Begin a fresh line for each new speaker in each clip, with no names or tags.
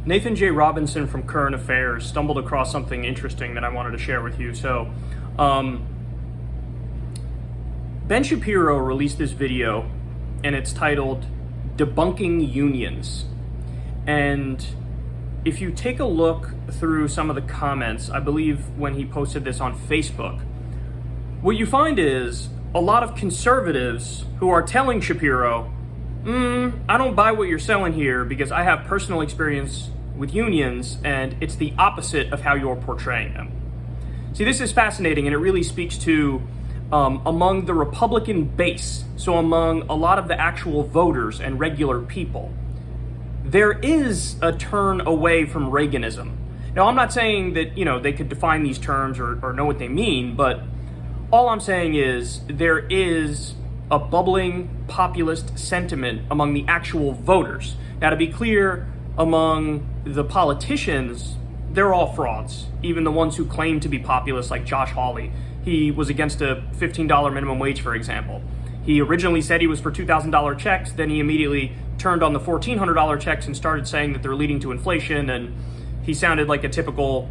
Nathan J. Robinson from Current Affairs stumbled across something interesting that I wanted to share with you. So, Ben Shapiro released this video, and it's titled Debunking Unions. And if you take a look through some of the comments, I believe when he posted this on Facebook, what you find is a lot of conservatives who are telling Shapiro, I don't buy what you're selling here because I have personal experience with unions and it's the opposite of how you're portraying them. See, this is fascinating, and it really speaks to among the Republican base, so among a lot of the actual voters and regular people, there is a turn away from Reaganism. Now, I'm not saying that, they could define these terms or know what they mean, but all I'm saying is there is a bubbling populist sentiment among the actual voters. Now, to be clear, among the politicians, they're all frauds. Even the ones who claim to be populist, like Josh Hawley. He was against a $15 minimum wage, for example. He originally said he was for $2,000 checks, then he immediately turned on the $1,400 checks and started saying that they're leading to inflation, and he sounded like a typical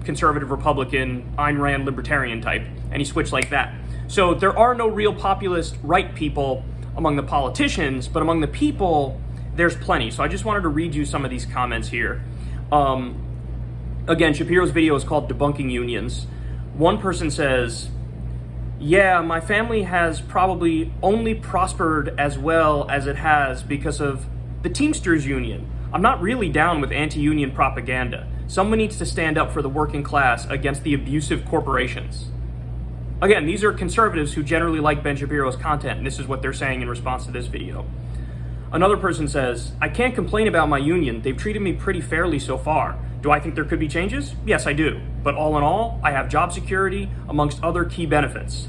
conservative Republican, Ayn Rand libertarian type, and he switched like that. So there are no real populist right people among the politicians, but among the people, there's plenty. So I just wanted to read you some of these comments here. Again, Shapiro's video is called Debunking Unions. One person says, yeah, my family has probably only prospered as well as it has because of the Teamsters Union. I'm not really down with anti-union propaganda. Someone needs to stand up for the working class against the abusive corporations. Again, these are conservatives who generally like Ben Shapiro's content, and this is what they're saying in response to this video. Another person says, I can't complain about my union. They've treated me pretty fairly so far. Do I think there could be changes? Yes, I do. But all in all, I have job security amongst other key benefits.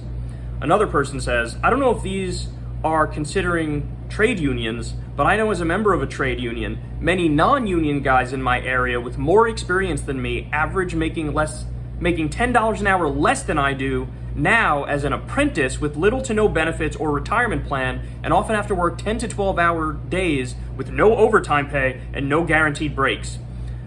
Another person says, I don't know if these are considering trade unions, but I know as a member of a trade union, many non-union guys in my area with more experience than me average making $10 an hour less than I do now as an apprentice with little to no benefits or retirement plan, and often have to work 10 to 12-hour days with no overtime pay and no guaranteed breaks.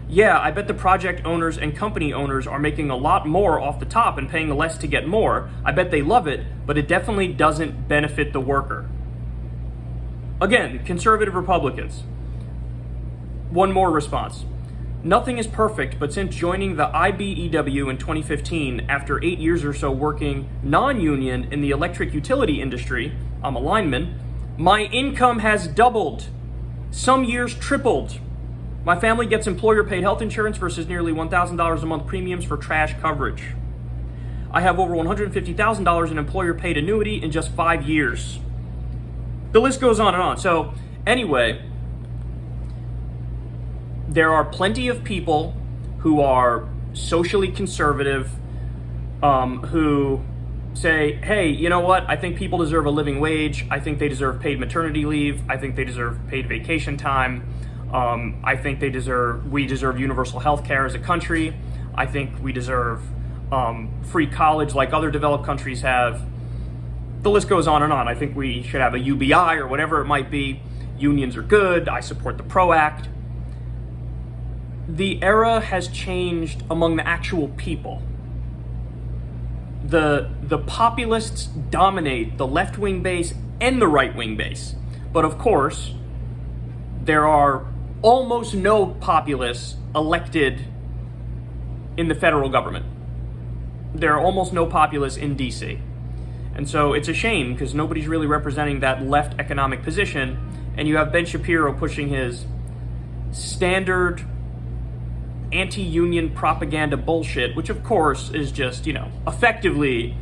Yeah, I bet the project owners and company owners are making a lot more off the top and paying less to get more. I bet they love it, but it definitely doesn't benefit the worker. Again, conservative Republicans. One more response. Nothing is perfect, but since joining the IBEW in 2015, after 8 years or so working non-union in the electric utility industry, I'm a lineman, my income has doubled. Some years tripled. My family gets employer-paid health insurance versus nearly $1,000 a month premiums for trash coverage. I have over $150,000 in employer-paid annuity in just 5 years. The list goes on and on. So anyway, there are plenty of people who are socially conservative, who say, hey, you know what? I think people deserve a living wage. I think they deserve paid maternity leave. I think they deserve paid vacation time. I think we deserve universal health care as a country. I think we deserve free college like other developed countries have. The list goes on and on. I think we should have a UBI or whatever it might be. Unions are good. I support the PRO Act. The era has changed among the actual people. The populists dominate the left-wing base and the right-wing base. But of course, there are almost no populists elected in the federal government. There are almost no populists in DC. And so it's a shame because nobody's really representing that left economic position. And you have Ben Shapiro pushing his standard anti-union propaganda bullshit, which of course is just, effectively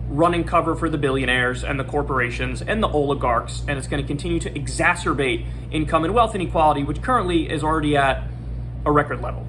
running cover for the billionaires and the corporations and the oligarchs, and it's going to continue to exacerbate income and wealth inequality, which currently is already at a record level.